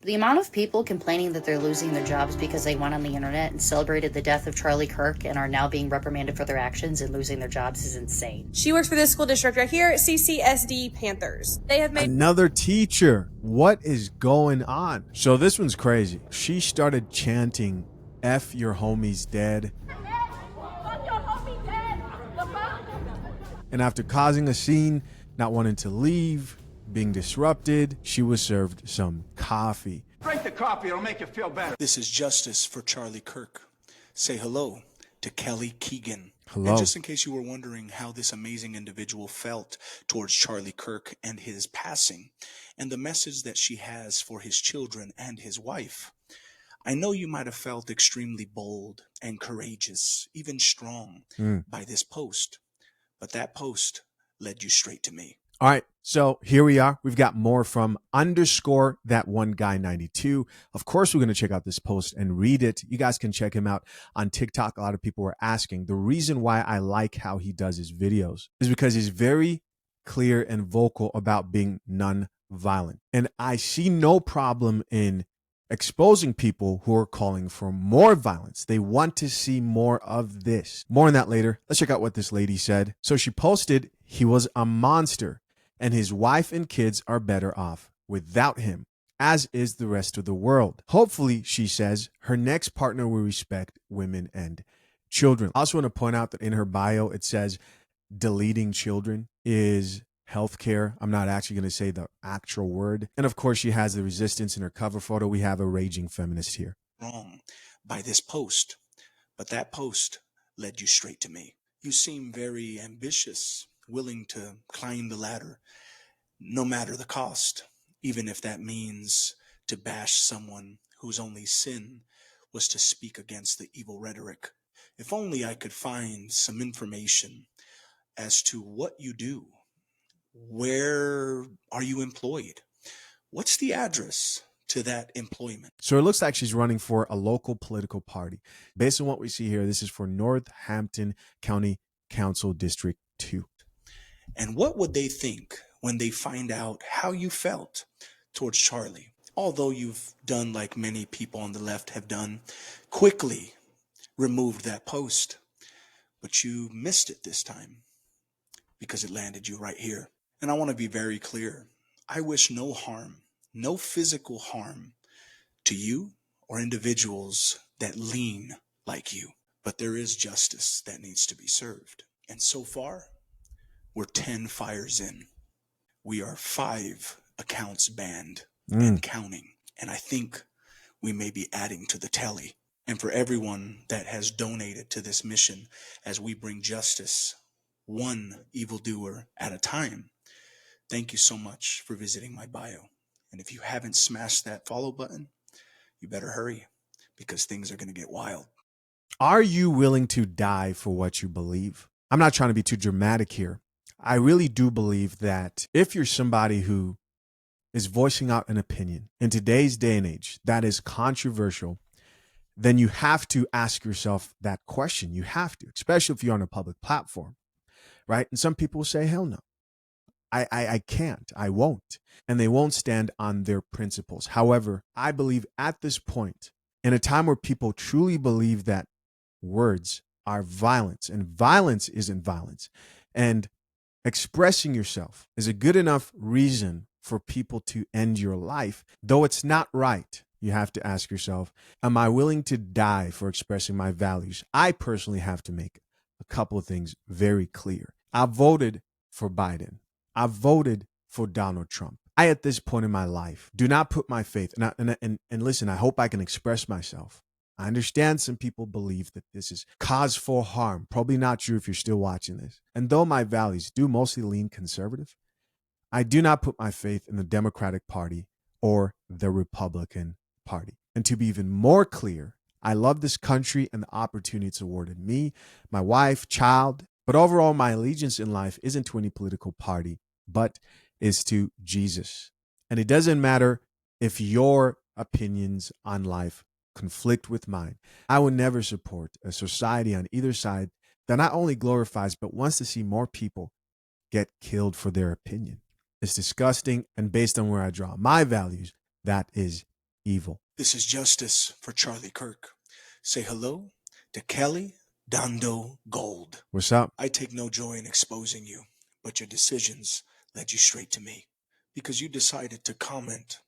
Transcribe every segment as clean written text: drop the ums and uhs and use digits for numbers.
The amount of people complaining that they're losing their jobs because they went on the internet and celebrated the death of Charlie Kirk and are now being reprimanded for their actions and losing their jobs is insane. She works for this school district right here, CCSD Panthers. They have made another teacher. What is going on? So this one's crazy. She started chanting, "F your homie's dead." And after causing a scene, not wanting to leave, being disrupted, she was served some coffee. Drink the coffee, it'll make you feel better. This is justice for Charlie Kirk. Say hello to Kelly Keegan. Hello. And just in case you were wondering how this amazing individual felt towards Charlie Kirk and his passing, and the message that she has for his children and his wife, I know you might have felt extremely bold and courageous, even strong by this post, but that post led you straight to me. All right, so here we are. We've got more from _that1guy92. Of course, we're going to check out this post and read it. You guys can check him out on TikTok. A lot of people were asking. The reason why I like how he does his videos is because he's very clear and vocal about being non-violent. And I see no problem in exposing people who are calling for more violence. They want to see more of this. More on that later. Let's check out what this lady said. So she posted, he was a monster, and his wife and kids are better off without him, as is the rest of the world. Hopefully, she says, her next partner will respect women and children. I also want to point out that in her bio, it says deleting children is healthcare. I'm not actually going to say the actual word. And of course, she has the resistance in her cover photo. We have a raging feminist here. Wrong by this post, but that post led you straight to me. You seem very ambitious, willing to climb the ladder, no matter the cost, even if that means to bash someone whose only sin was to speak against the evil rhetoric. If only I could find some information as to what you do. Where are you employed? What's the address to that employment? So it looks like she's running for a local political party. Based on what we see here, this is for Northampton County Council District 2. And what would they think when they find out how you felt towards Charlie? Although you've done like many people on the left have done, quickly removed that post. But you missed it this time because it landed you right here. And I want to be very clear. I wish no harm, no physical harm to you or individuals that lean like you. But there is justice that needs to be served. And so far, we're 10 fires in. We are 5 accounts banned and counting. And I think we may be adding to the tally. And for everyone that has donated to this mission as we bring justice, one evildoer at a time, thank you so much for visiting my bio. And if you haven't smashed that follow button, you better hurry because things are going to get wild. Are you willing to die for what you believe? I'm not trying to be too dramatic here. I really do believe that if you're somebody who is voicing out an opinion in today's day and age that is controversial, then you have to ask yourself that question. You have to, especially if you're on a public platform, right? And some people will say, hell no. I can't, I won't. And they won't stand on their principles. However, I believe at this point, in a time where people truly believe that words are violence and violence isn't violence, and expressing yourself is a good enough reason for people to end your life, though it's not right. You have to ask yourself, am I willing to die for expressing my values? I personally have to make a couple of things very clear. I voted for Biden. I voted for Donald Trump. I, at this point in my life, do not put my faith, and listen, I hope I can express myself. I understand some people believe that this is cause for harm. Probably not true if you're still watching this. And though my values do mostly lean conservative, I do not put my faith in the Democratic Party or the Republican Party. And to be even more clear, I love this country and the opportunity it's awarded me, my wife, child, but overall my allegiance in life isn't to any political party, but is to Jesus. And it doesn't matter if your opinions on life conflict with mine. I would never support a society on either side that not only glorifies, but wants to see more people get killed for their opinion. It's disgusting. And based on where I draw my values, that is evil. This is justice for Charlie Kirk. Say hello to Kelly Dondo Gold. What's up? I take no joy in exposing you, but your decisions led you straight to me because you decided to comment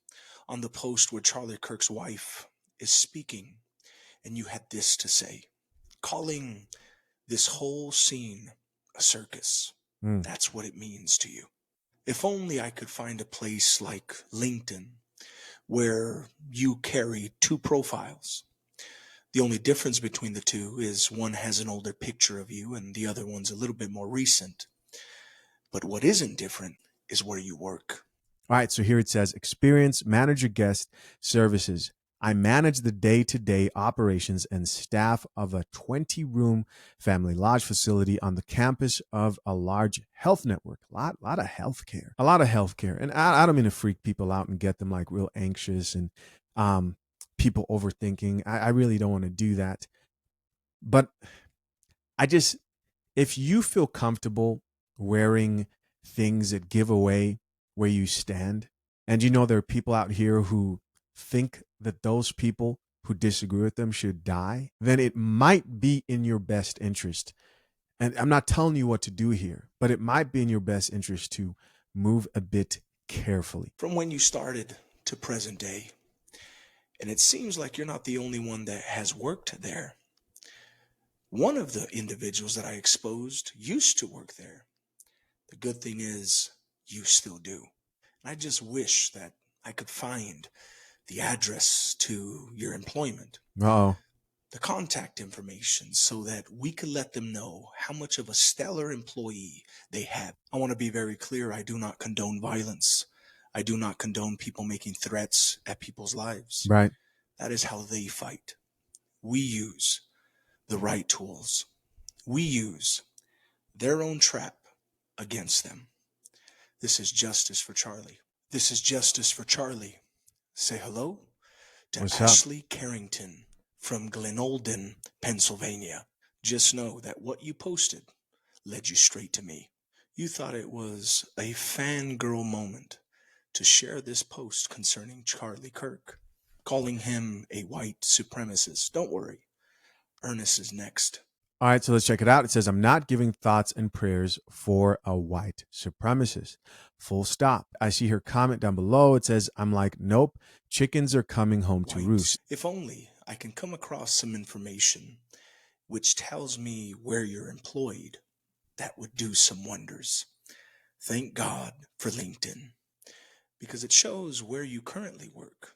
on the post where Charlie Kirk's wife is speaking, and you had this to say, calling this whole scene a circus. That's what it means to you. If only I could find a place like LinkedIn where you carry two profiles. The only difference between the two is one has an older picture of you and the other one's a little bit more recent. But what isn't different is where you work. All right, so here it says, experience manager guest services. I manage the day-to-day operations and staff of a 20-room family lodge facility on the campus of a large health network. A lot of healthcare. A lot of healthcare. And I don't mean to freak people out and get them like real anxious and people overthinking. I really don't want to do that. But if you feel comfortable wearing things that give away where you stand, and you know there are people out here who think that those people who disagree with them should die, then it might be in your best interest. And I'm not telling you what to do here, but it might be in your best interest to move a bit carefully. From when you started to present day, and it seems like you're not the only one that has worked there. One of the individuals that I exposed used to work there. The good thing is you still do. And I just wish that I could find the address to your employment, Uh-oh. the contact information, so that we could let them know how much of a stellar employee they have. I want to be very clear. I do not condone violence. I do not condone people making threats at people's lives. Right. That is how they fight. We use the right tools. We use their own trap against them. This is justice for Charlie. This is justice for Charlie. Say hello to What's Ashley Carrington from Glenolden, Pennsylvania. Just know that what you posted led you straight to me. You thought it was a fangirl moment to share this post concerning Charlie Kirk, calling him a white supremacist. Don't worry. Ernest is next. All right, so let's check it out. It says, I'm not giving thoughts and prayers for a white supremacist. Full stop. I see her comment down below. It says, I'm like, nope, chickens are coming home to roost. If only I can come across some information which tells me where you're employed, that would do some wonders. Thank God for LinkedIn, because it shows where you currently work.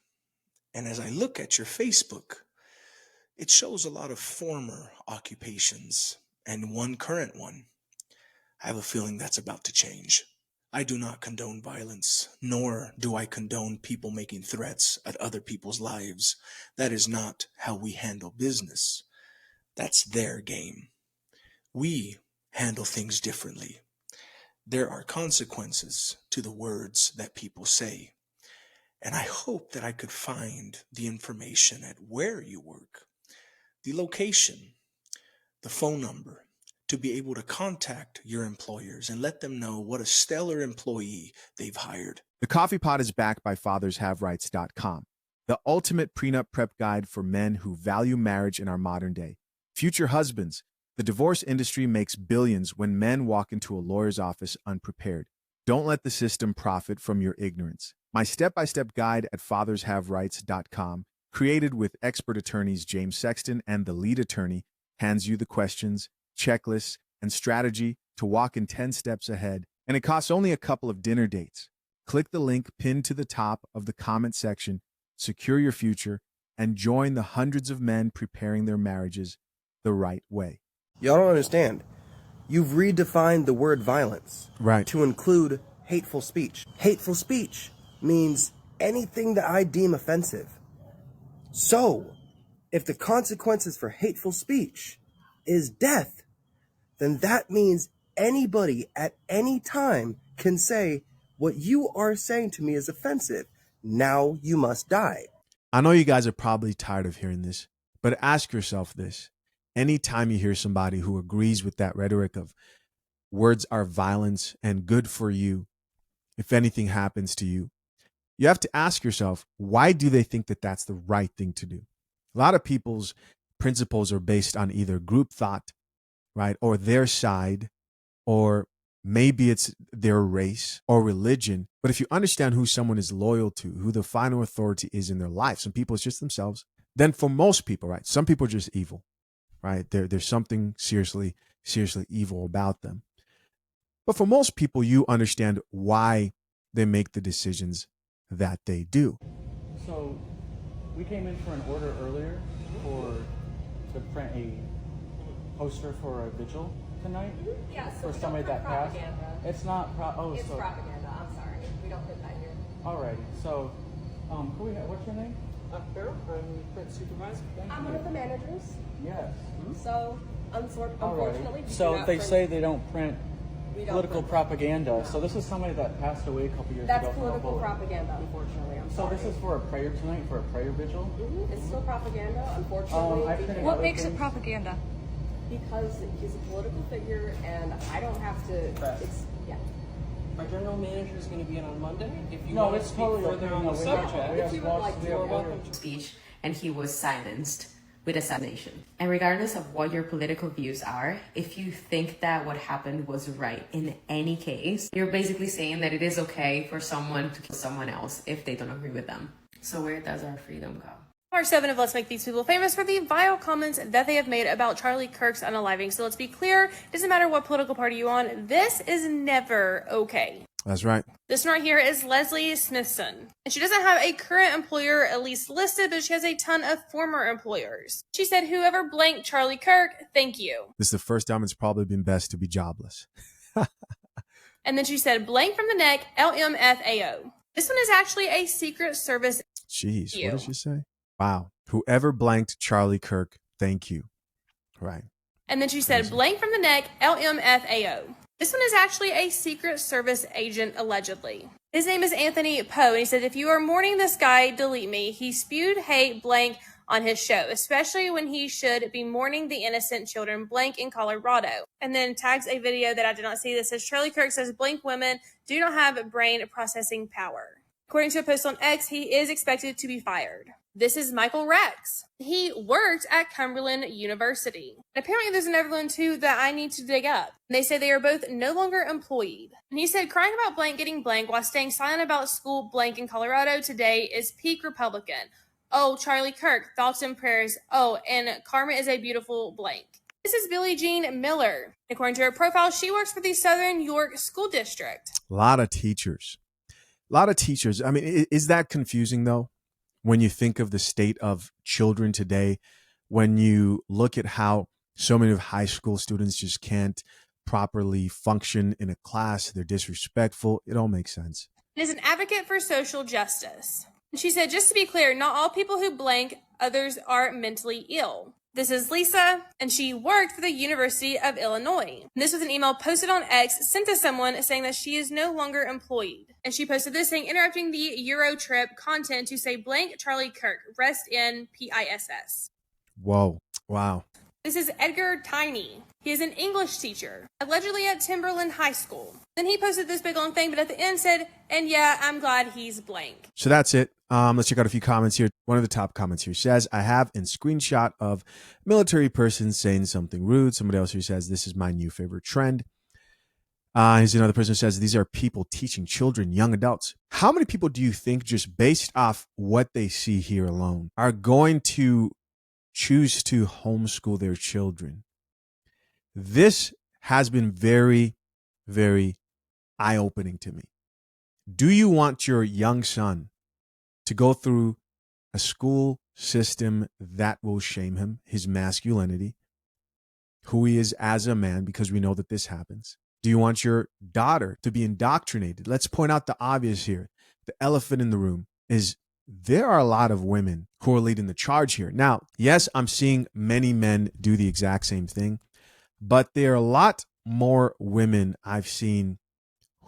And as I look at your Facebook, it shows a lot of former occupations and one current one. I have a feeling that's about to change. I do not condone violence, nor do I condone people making threats at other people's lives. That is not how we handle business. That's their game. We handle things differently. There are consequences to the words that people say. And I hope that I could find the information at where you work, the location, the phone number, to be able to contact your employers and let them know what a stellar employee they've hired. The Coffee Pot is backed by fathershaverights.com, the ultimate prenup prep guide for men who value marriage in our modern day. Future husbands, the divorce industry makes billions when men walk into a lawyer's office unprepared. Don't let the system profit from your ignorance. My step-by-step guide at fathershaverights.com, created with expert attorneys James Sexton and the lead attorney, hands you the questions, checklists, and strategy to walk in 10 steps ahead, and it costs only a couple of dinner dates. Click the link pinned to the top of the comment section, secure your future, and join the hundreds of men preparing their marriages the right way. Y'all don't understand. You've redefined the word violence to include hateful speech. Hateful speech means anything that I deem offensive. So, if the consequences for hateful speech is death, then that means anybody at any time can say, what you are saying to me is offensive. Now you must die. I know you guys are probably tired of hearing this, but ask yourself this. Anytime you hear somebody who agrees with that rhetoric of words are violence and good for you, if anything happens to you, you have to ask yourself, why do they think that that's the right thing to do? A lot of people's principles are based on either group thought, right, or their side, or maybe it's their race or religion. But if you understand who someone is loyal to, who the final authority is in their life, some people it's just themselves. Then for most people, right, some people are just evil, right? There's something seriously evil about them. But for most people, you understand why they make the decisions that they do. So we came in for an order earlier to print a poster for a vigil tonight. Yeah, so for somebody that passed. It's not it's propaganda. I'm sorry, we don't put that here. Alrighty. So, what's your name? Harold, I'm print supervisor. I'm one of the managers. Yes. So, unfortunately, we do So not they print- say they don't print we don't political print- propaganda. No. So this is somebody that passed away a couple years That's ago. from political Ebola. propaganda. Unfortunately, I'm So sorry. this is for a prayer tonight, for a prayer vigil. It's still propaganda. Unfortunately, I printed What other makes it things. propaganda? because he's a political figure, and I don't have to. Right. It's yeah. Our general manager is going to be in on Monday. If you No, want it's to speak totally further okay. on No, the we have- subject, we have If you would lots- like we to, have you're other- welcome to. Speech, and he was silenced with assassination. And regardless of what your political views are, if you think that what happened was right in any case, you're basically saying that it is okay for someone to kill someone else if they don't agree with them. So where does our freedom go? Part 7 of Let's Make These People Famous for the vile comments that they have made about Charlie Kirk's unaliving. So let's be clear, it doesn't matter what political party you're on, this is never okay. That's right. This one right here is Leslie Smithson. And she doesn't have a current employer at least listed, but she has a ton of former employers. She said, whoever blanked Charlie Kirk, thank you. This is the first time it's probably been best to be jobless. And then she said, blank from the neck, LMFAO. This one is actually a Secret Service. Jeez, You. what did she say? Wow. Whoever blanked Charlie Kirk, thank you. Right. And then she said, blank from the neck, LMFAO. This one is actually a Secret Service agent, allegedly. His name is Anthony Poe, and he said, if you are mourning this guy, delete me. He spewed hate blank on his show, especially when he should be mourning the innocent children blank in Colorado. And then tags a video that I did not see that says, Charlie Kirk says blank women do not have brain processing power. According to a post on X, he is expected to be fired. This is Michael Rex. He worked at Cumberland University. And apparently there's another one too that I need to dig up. And they say they are both no longer employed. And he said crying about blank getting blank while staying silent about school blank in Colorado today is peak Republican. Oh, Charlie Kirk, thoughts and prayers. Oh, and karma is a beautiful blank. This is Billie Jean Miller. According to her profile, she works for the Southern York School District. A lot of teachers. I mean, is that confusing though? When you think of the state of children today, when you look at how so many of high school students just can't properly function in a class, they're disrespectful, it all makes sense. And is an advocate for social justice. And she said, just to be clear, not all people who blank others are mentally ill. This is Lisa, and she worked for the University of Illinois. And this was an email posted on X sent to someone saying that she is no longer employed. And she posted this saying, interrupting the Euro trip content to say blank Charlie Kirk, rest in PISS. Whoa. Wow. This is Edgar Tiney. He is an English teacher, allegedly at Timberland High School. Then he posted this big long thing, but at the end said, and yeah, I'm glad he's blank. So that's it. Let's check out a few comments here. One of the top comments here says, I have a screenshot of military person saying something rude. Somebody else here says, this is my new favorite trend. Here's another person who says, these are people teaching children, young adults. How many people do you think, just based off what they see here alone, are going to choose to homeschool their children? This has been very, very eye-opening to me. Do you want your young son to go through a school system that will shame him, his masculinity, who he is as a man, because we know that this happens? Do you want your daughter to be indoctrinated? Let's point out the obvious here. The elephant in the room is there are a lot of women who are leading the charge here. Now, yes, I'm seeing many men do the exact same thing, but there are a lot more women I've seen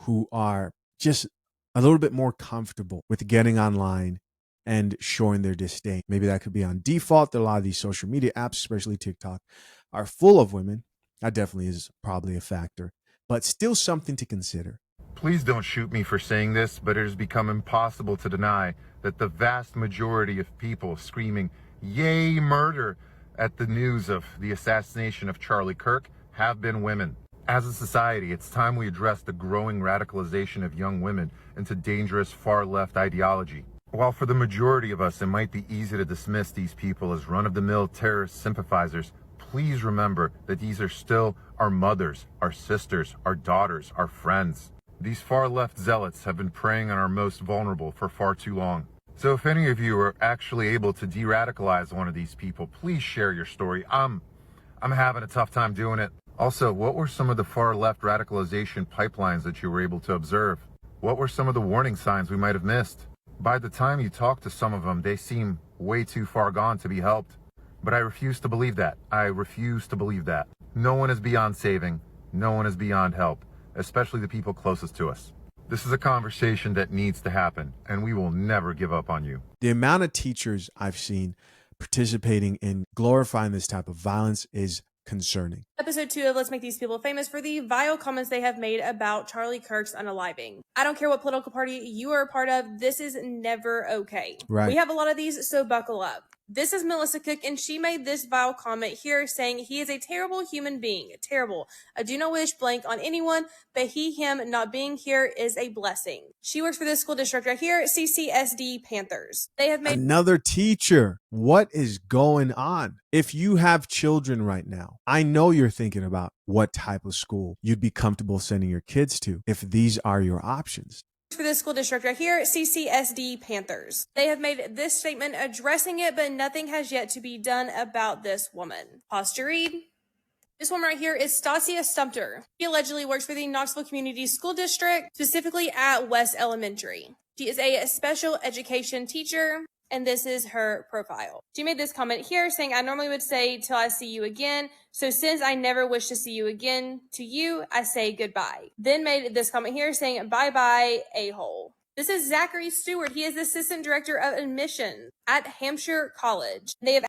who are just a little bit more comfortable with getting online and showing their disdain. Maybe that could be on default. There are a lot of these social media apps, especially TikTok, are full of women. That definitely is probably a factor, but still something to consider. Please don't shoot me for saying this, but it has become impossible to deny that the vast majority of people screaming, "Yay, murder," at the news of the assassination of Charlie Kirk have been women. As a society, it's time we address the growing radicalization of young women into dangerous far-left ideology. While for the majority of us it might be easy to dismiss these people as run-of-the-mill terrorist sympathizers, please remember that these are still our mothers, our sisters, our daughters, our friends. These far-left zealots have been preying on our most vulnerable for far too long. So if any of you are actually able to de-radicalize one of these people, please share your story. I'm having a tough time doing it. Also, what were some of the far-left radicalization pipelines that you were able to observe? What were some of the warning signs we might have missed? By the time you talk to some of them, they seem way too far gone to be helped. But I refuse to believe that. I refuse to believe that. No one is beyond saving. No one is beyond help, especially the people closest to us. This is a conversation that needs to happen, and we will never give up on you. The amount of teachers I've seen participating in glorifying this type of violence is concerning. Episode 2 of Let's Make These People Famous for the vile comments they have made about Charlie Kirk's unaliving. I don't care what political party you are a part of, this is never okay. Right. We have a lot of these, so buckle up. This is Melissa Cook, and she made this vile comment here saying he is a terrible human being. Terrible. I do not wish blank on anyone, but him not being here is a blessing. She works for this school district right here, CCSD Panthers. They have made another teacher. What is going on? If you have children right now, I know you're thinking about what type of school you'd be comfortable sending your kids to if these are your options. For this school district right here, CCSD Panthers. They have made this statement addressing it, but nothing has yet to be done about this woman. Pause to read. This woman right here is Stasia Stumter. She allegedly works for the Knoxville Community School District, specifically at West Elementary. She is a special education teacher, and this is her profile. She made this comment here saying, I normally would say till I see you again. So since I never wish to see you again, to you, I say goodbye. Then made this comment here saying, bye-bye, a-hole. This is Zachary Stewart. He is the assistant director of admissions at Hampshire College. They have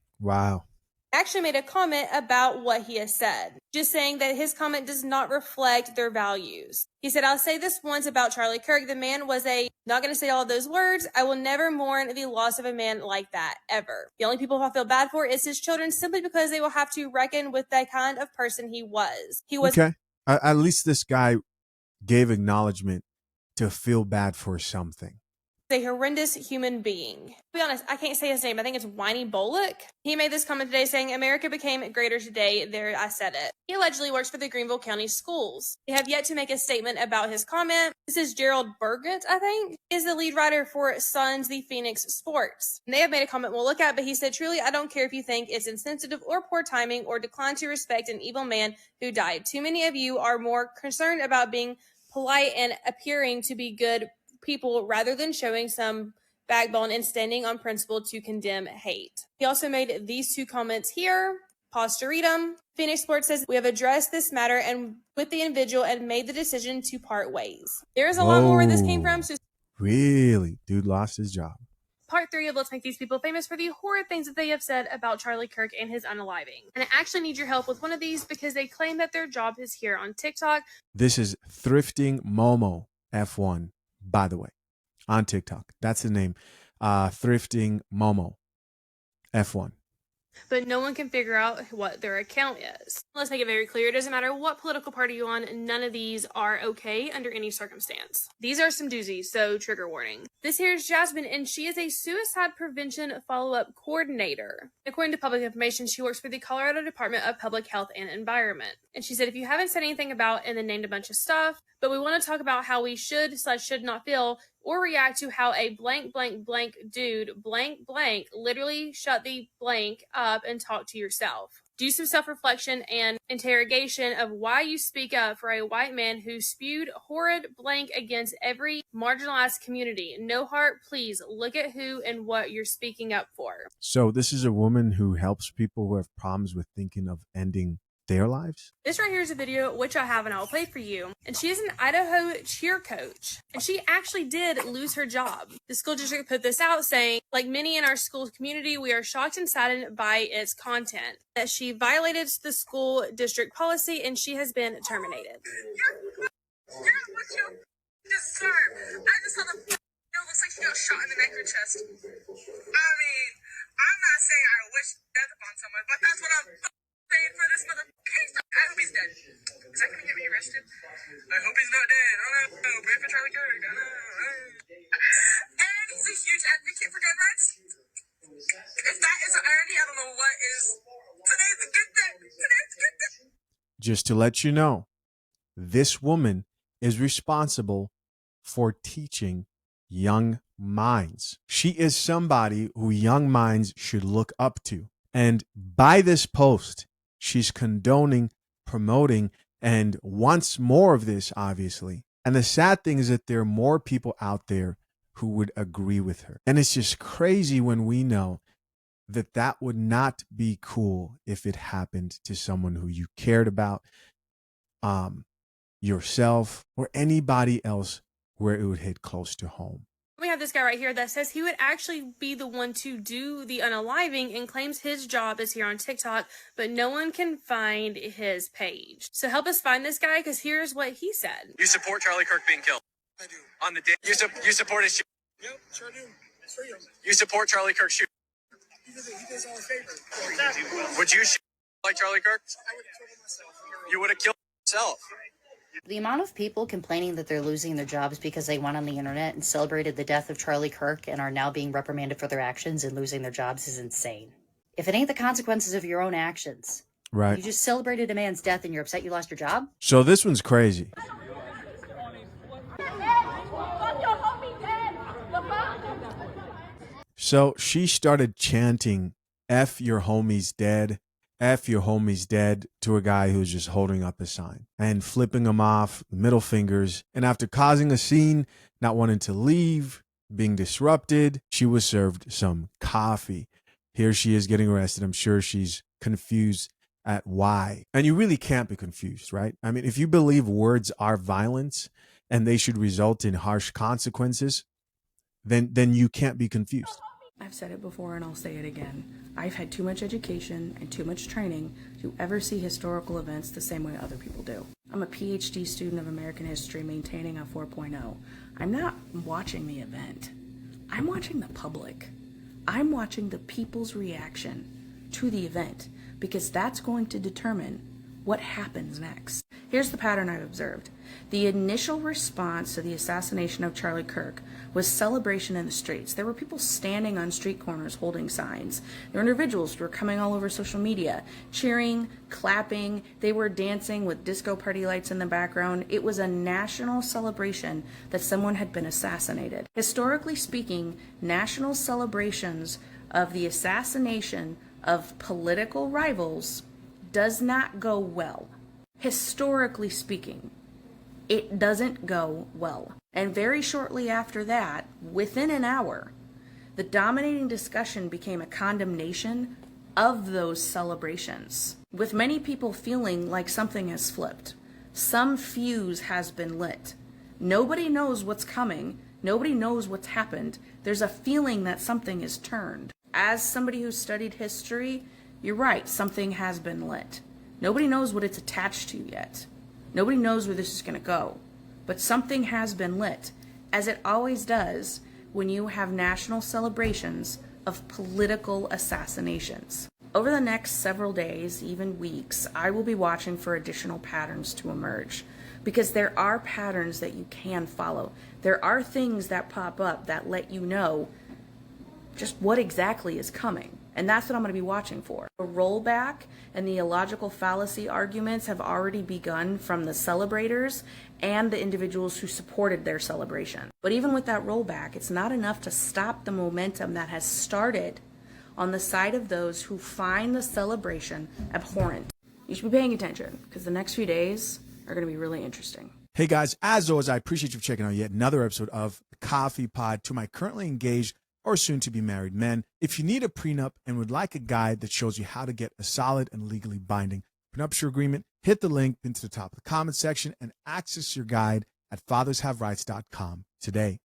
actually made a comment about what he has said, just saying that his comment does not reflect their values. He said, I'll say this once about Charlie Kirk. The man was not going to say all of those words. I will never mourn the loss of a man like that, ever. The only people I feel bad for is his children, simply because they will have to reckon with the kind of person he was. Okay. At least this guy gave acknowledgement to feel bad for something. A horrendous human being. To be honest, I can't say his name. I think it's Whiny Bullock. He made this comment today saying, America became greater today. There, I said it. He allegedly works for the Greenville County Schools. They have yet to make a statement about his comment. This is Gerald Burgett, I think, is the lead writer for Suns the Phoenix Sports. And they have made a comment we'll look at, but he said, truly, I don't care if you think it's insensitive or poor timing or decline to respect an evil man who died. Too many of you are more concerned about being polite and appearing to be good people rather than showing some backbone and standing on principle to condemn hate. He also made these two comments here. Pause to read them. Phoenix Sports says, we have addressed this matter and with the individual and made the decision to part ways. There is a lot more where this came from. So really? Dude lost his job. Part 3 of Let's Make These People Famous for the horrid things that they have said about Charlie Kirk and his unaliving. And I actually need your help with one of these because they claim that their job is here on TikTok. This is Thrifting Momo F1. By the way, on TikTok. That's the name. Thrifting Momo F1. But no one can figure out what their account is. Let's make it very clear. It doesn't matter what political party you're on. None of these are okay under any circumstance. These are some doozies, so trigger warning. This here is Jasmine, and she is a suicide prevention follow-up coordinator. According to public information, she works for the Colorado Department of Public Health and Environment. And she said, if you haven't said anything about, and then named a bunch of stuff, but we want to talk about how we should / should not feel or react to how a blank, blank, blank dude, blank, blank, literally shut the blank up and talk to yourself. Do some self-reflection and interrogation of why you speak up for a white man who spewed horrid blank against every marginalized community. No heart, please look at who and what you're speaking up for. So this is a woman who helps people who have problems with thinking of ending their lives? This right here is a video which I have and I'll play for you. And she is an Idaho cheer coach. And she actually did lose her job. The school district put this out saying, like many in our school community, we are shocked and saddened by its content. That she violated the school district policy and she has been terminated. deserve. I just saw the looks like she got shot in the neck or chest. I mean, I'm not saying I wish death upon someone, but that's what I'm saying for this case. I hope he's dead. Is that gonna get me arrested? I hope he's not dead. Oh no, pray for Charlie Kirk. Oh no. And he's a huge advocate for gun rights. If that isn't irony, I don't know what is. Today's a good day. Today's a good day. Just to let you know, this woman is responsible for teaching young minds. She is somebody who young minds should look up to. And by this post, she's condoning, promoting, and wants more of this, obviously. And the sad thing is that there are more people out there who would agree with her. And it's just crazy when we know that that would not be cool if it happened to someone who you cared about, yourself, or anybody else where it would hit close to home. We have this guy right here that says he would actually be the one to do the unaliving and claims his job is here on TikTok, but no one can find his page. So help us find this guy, because here's what he said. You support Charlie Kirk being killed? I do. On the day you support his shooting? Yep, sure do. It's freedom. You support Charlie Kirk's shooting? He does all a favor. Would you shoot like Charlie Kirk? I would have killed him myself. You would have killed yourself. The amount of people complaining that they're losing their jobs because they went on the internet and celebrated the death of Charlie Kirk and are now being reprimanded for their actions and losing their jobs is insane. If it ain't the consequences of your own actions, right? You just celebrated a man's death and you're upset you lost your job? So this one's crazy. So she started chanting, F your homie's dead. F your homie's dead to a guy who's just holding up a sign and flipping him off, middle fingers. And after causing a scene, not wanting to leave, being disrupted, she was served some coffee. Here she is getting arrested. I'm sure she's confused at why. And you really can't be confused, right? I mean, if you believe words are violence and they should result in harsh consequences, then you can't be confused. I've said it before and I'll say it again. I've had too much education and too much training to ever see historical events the same way other people do. I'm a PhD student of American history maintaining a 4.0. I'm not watching the event. I'm watching the public. I'm watching the people's reaction to the event, because that's going to determine what happens next. Here's the pattern I've observed. The initial response to the assassination of Charlie Kirk was celebration in the streets. There were people standing on street corners holding signs. There were individuals who were coming all over social media, cheering, clapping. They were dancing with disco party lights in the background. It was a national celebration that someone had been assassinated. Historically speaking, national celebrations of the assassination of political rivals does not go well. Historically speaking, it doesn't go well. And very shortly after that, within an hour, the dominating discussion became a condemnation of those celebrations, with many people feeling like something has flipped. Some fuse has been lit. Nobody knows what's coming. Nobody knows what's happened. There's a feeling that something is turned. As somebody who studied history, you're right, something has been lit. Nobody knows what it's attached to yet. Nobody knows where this is going to go. But something has been lit, as it always does when you have national celebrations of political assassinations. Over the next several days, even weeks, I will be watching for additional patterns to emerge, because there are patterns that you can follow. There are things that pop up that let you know just what exactly is coming. And that's what I'm going to be watching for. The rollback and the illogical fallacy arguments have already begun from the celebrators and the individuals who supported their celebration. But even with that rollback, it's not enough to stop the momentum that has started on the side of those who find the celebration abhorrent. You should be paying attention, because the next few days are going to be really interesting. Hey guys, as always, I appreciate you checking out yet another episode of Coffee Pod. To my currently engaged or soon to be married men, if you need a prenup and would like a guide that shows you how to get a solid and legally binding prenuptial agreement, hit the link pinned to the top of the comment section and access your guide at fathershaverights.com today.